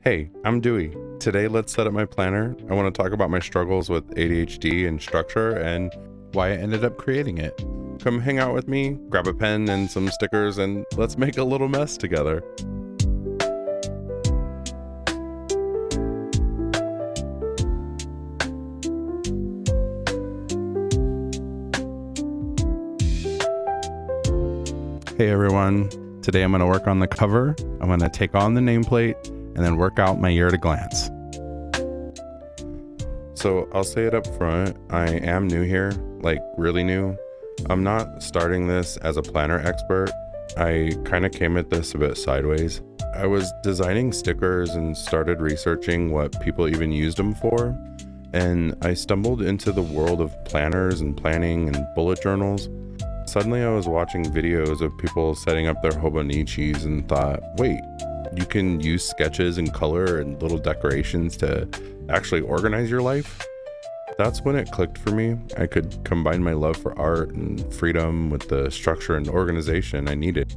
Hey, I'm Dewey. Today, let's set up my planner. I want to talk about my struggles with ADHD and structure and why I ended up creating it. Come hang out with me, grab a pen and some stickers, and let's make a little mess together. Hey everyone, today I'm going to work on the cover. I'm going to take on the nameplate and then work out my year at a glance. So I'll say it up front, I am new here, like really new. I'm not starting this as a planner expert. I kind of came at this a bit sideways. I was designing stickers and started researching what people even used them for. And I stumbled into the world of planners and planning and bullet journals. Suddenly I was watching videos of people setting up their hobonichis and thought, wait, you can use sketches and color and little decorations to actually organize your life? That's when it clicked for me. I could combine my love for art and freedom with the structure and organization I needed.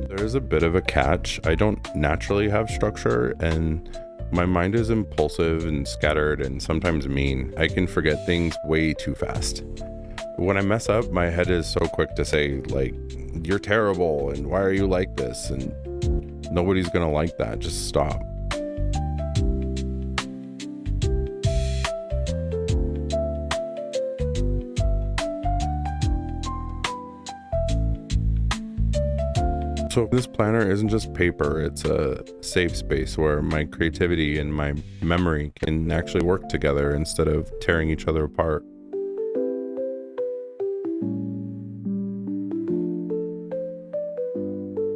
There's a bit of a catch. I don't naturally have structure, and my mind is impulsive and scattered and sometimes mean. I can forget things way too fast. When I mess up, my head is so quick to say, like, you're terrible and why are you like this? And nobody's gonna like that. Just stop. So this planner isn't just paper, it's a safe space where my creativity and my memory can actually work together instead of tearing each other apart.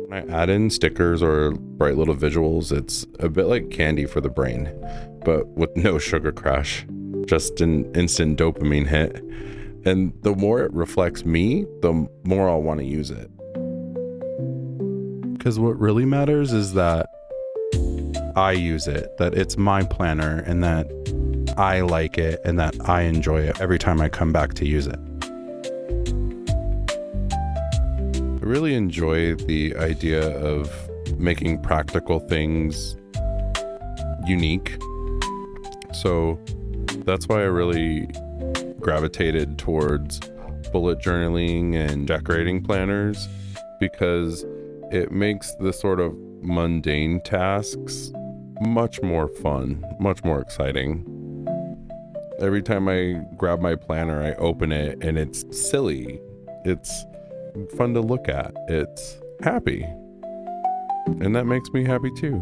When I add in stickers or bright little visuals, it's a bit like candy for the brain, but with no sugar crash, just an instant dopamine hit. And the more it reflects me, the more I'll want to use it. Because what really matters is that I use it, that it's my planner and that I like it and that I enjoy it every time I come back to use it. I really enjoy the idea of making practical things unique. So that's why I really gravitated towards bullet journaling and decorating planners, because it makes the sort of mundane tasks much more fun, much more exciting. Every time I grab my planner, I open it and it's silly. It's fun to look at. It's happy. And that makes me happy too.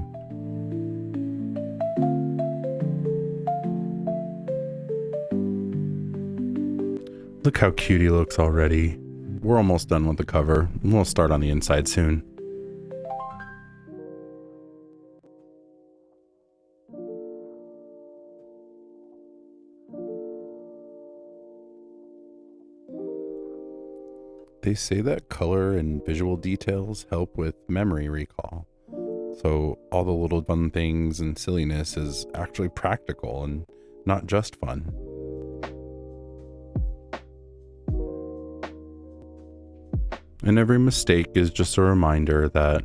Look how cute he looks already. We're almost done with the cover. We'll start on the inside soon. They say that color and visual details help with memory recall. So all the little fun things and silliness is actually practical and not just fun. And every mistake is just a reminder that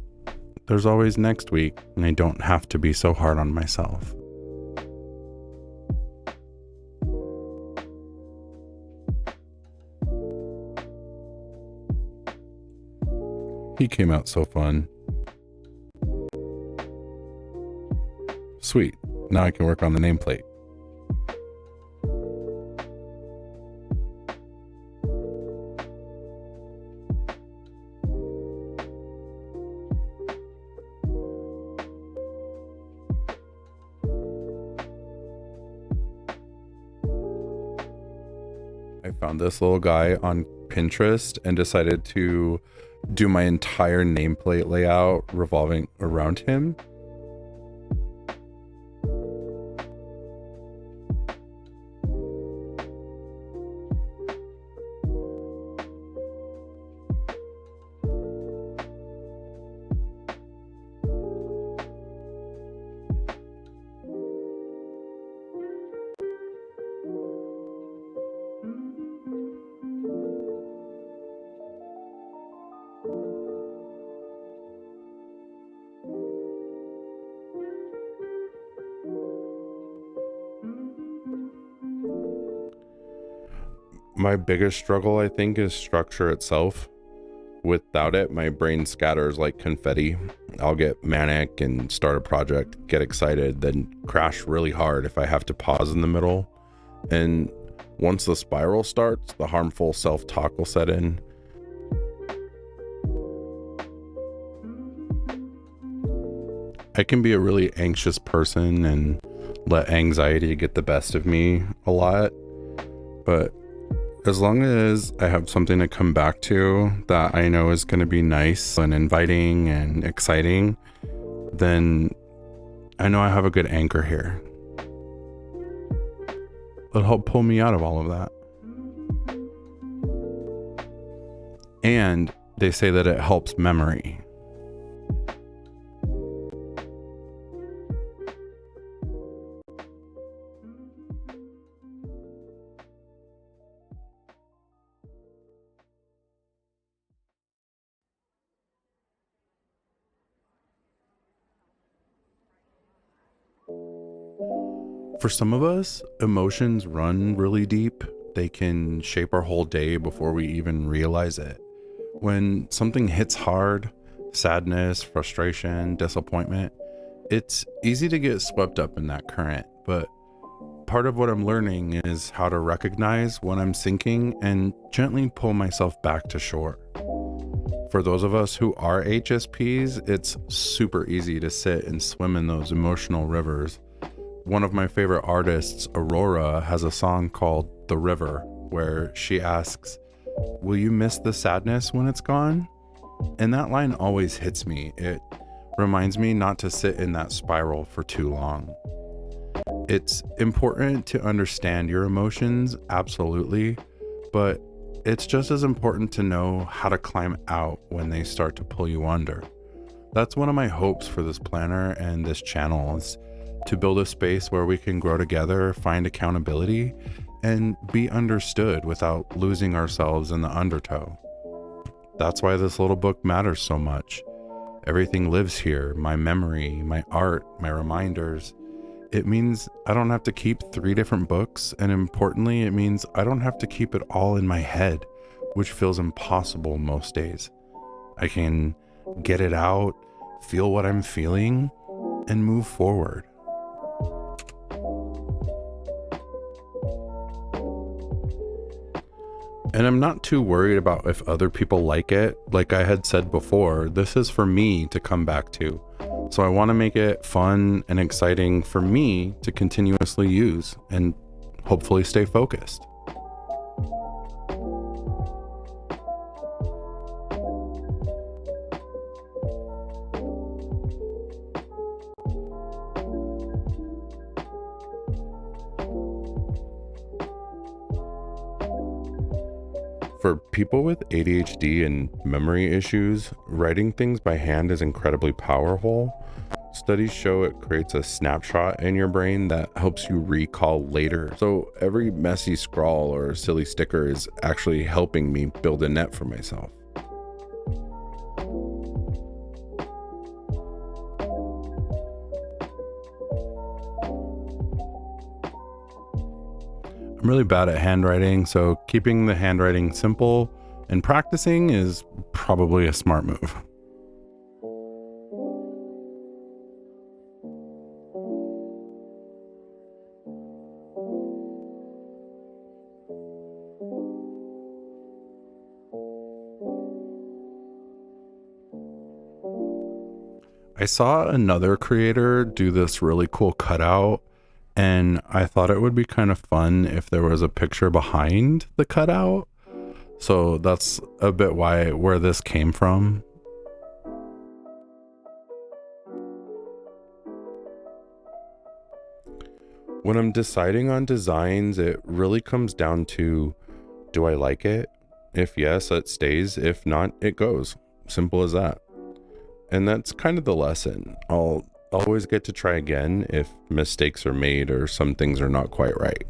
there's always next week and I don't have to be so hard on myself. He came out so fun. Sweet, now I can work on the nameplate. I found this little guy on Pinterest and decided to do my entire nameplate layout revolving around him. My biggest struggle, I think, is structure itself. Without it, my brain scatters like confetti. I'll get manic and start a project, get excited, then crash really hard if I have to pause in the middle. And once the spiral starts, the harmful self-talk will set in. I can be a really anxious person and let anxiety get the best of me a lot, but as long as I have something to come back to that I know is going to be nice and inviting and exciting, then I know I have a good anchor here. It'll help pull me out of all of that. And they say that it helps memory. For some of us, emotions run really deep. They can shape our whole day before we even realize it. When something hits hard, sadness, frustration, disappointment, it's easy to get swept up in that current. But part of what I'm learning is how to recognize when I'm sinking and gently pull myself back to shore. For those of us who are HSPs, it's super easy to sit and swim in those emotional rivers. One of my favorite artists, Aurora, has a song called The River, where she asks, "Will you miss the sadness when it's gone?" And that line always hits me. It reminds me not to sit in that spiral for too long. It's important to understand your emotions, absolutely, but it's just as important to know how to climb out when they start to pull you under. That's one of my hopes for this planner and this channel, is to build a space where we can grow together, find accountability, and be understood without losing ourselves in the undertow. That's why this little book matters so much. Everything lives here, my memory, my art, my reminders. It means I don't have to keep 3 different books, and importantly, it means I don't have to keep it all in my head, which feels impossible most days. I can get it out, feel what I'm feeling, and move forward. And I'm not too worried about if other people like it. Like I had said before, this is for me to come back to. So I want to make it fun and exciting for me to continuously use and hopefully stay focused. For people with ADHD and memory issues, writing things by hand is incredibly powerful. Studies show it creates a snapshot in your brain that helps you recall later. So every messy scrawl or silly sticker is actually helping me build a net for myself. I'm really bad at handwriting, so keeping the handwriting simple and practicing is probably a smart move. I saw another creator do this really cool cutout, and I thought it would be kind of fun if there was a picture behind the cutout. So that's a bit where this came from. When I'm deciding on designs, it really comes down to, do I like it? If yes, it stays. If not, it goes. Simple as that. And that's kind of the lesson. I'll always get to try again if mistakes are made or some things are not quite right.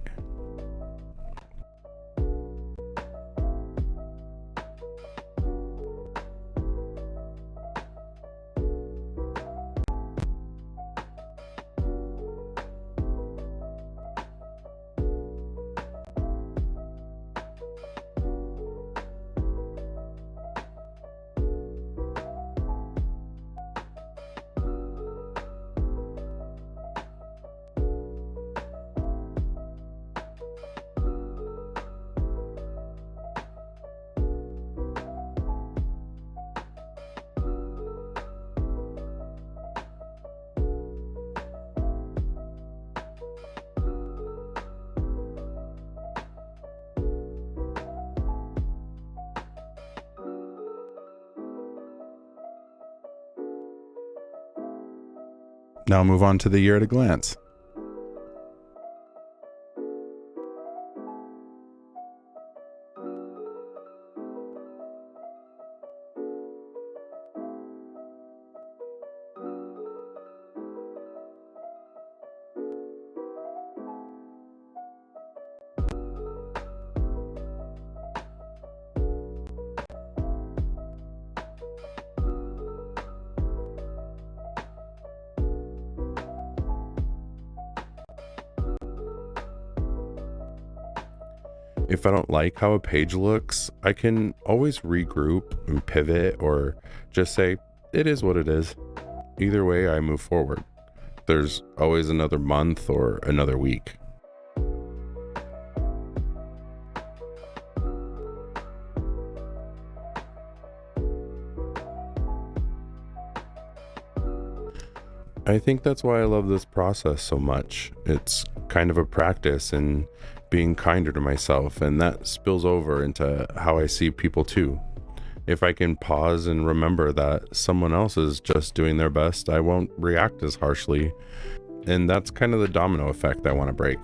Now move on to the year at a glance. If I don't like how a page looks, I can always regroup and pivot or just say, it is what it is. Either way, I move forward. There's always another month or another week. I think that's why I love this process so much. It's kind of a practice in being kinder to myself, and that spills over into how I see people too. If I can pause and remember that someone else is just doing their best, I won't react as harshly. And that's kind of the domino effect I want to break.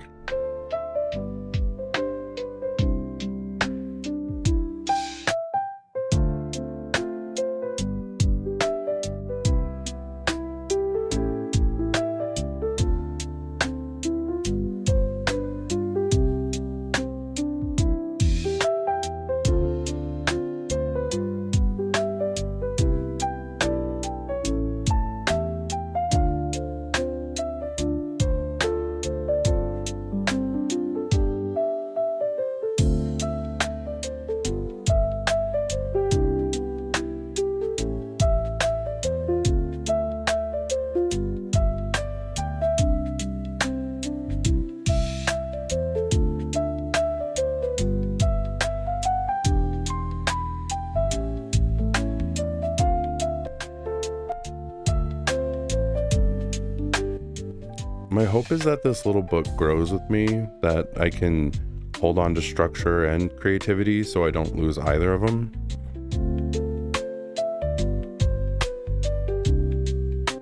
My hope is that this little book grows with me, that I can hold on to structure and creativity so I don't lose either of them.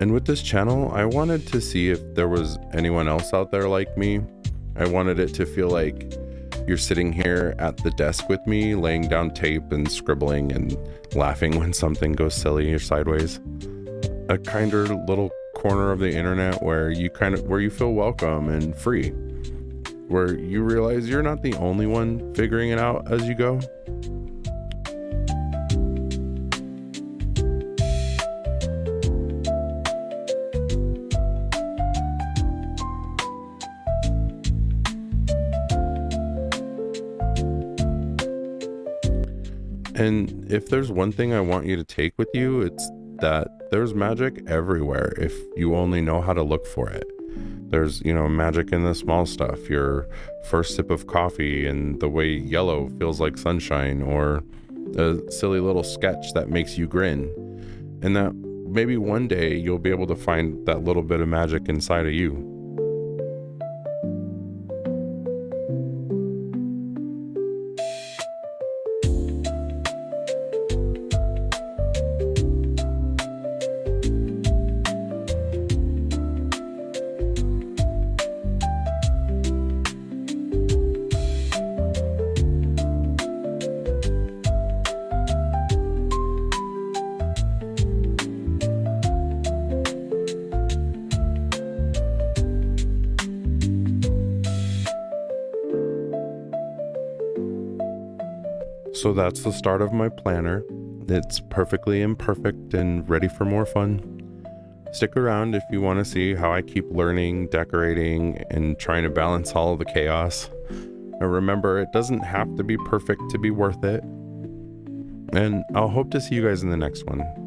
And with this channel, I wanted to see if there was anyone else out there like me. I wanted it to feel like you're sitting here at the desk with me, laying down tape and scribbling and laughing when something goes silly or sideways. A kinder little corner of the internet where you feel welcome and free, where you realize you're not the only one figuring it out as you go. And if there's one thing I want you to take with you, it's that there's magic everywhere if you only know how to look for it. There's, magic in the small stuff, your first sip of coffee and the way yellow feels like sunshine, or a silly little sketch that makes you grin. And that maybe one day you'll be able to find that little bit of magic inside of you. So that's the start of my planner. It's perfectly imperfect and ready for more fun. Stick around if you want to see how I keep learning, decorating, and trying to balance all of the chaos. And remember, it doesn't have to be perfect to be worth it. And I'll hope to see you guys in the next one.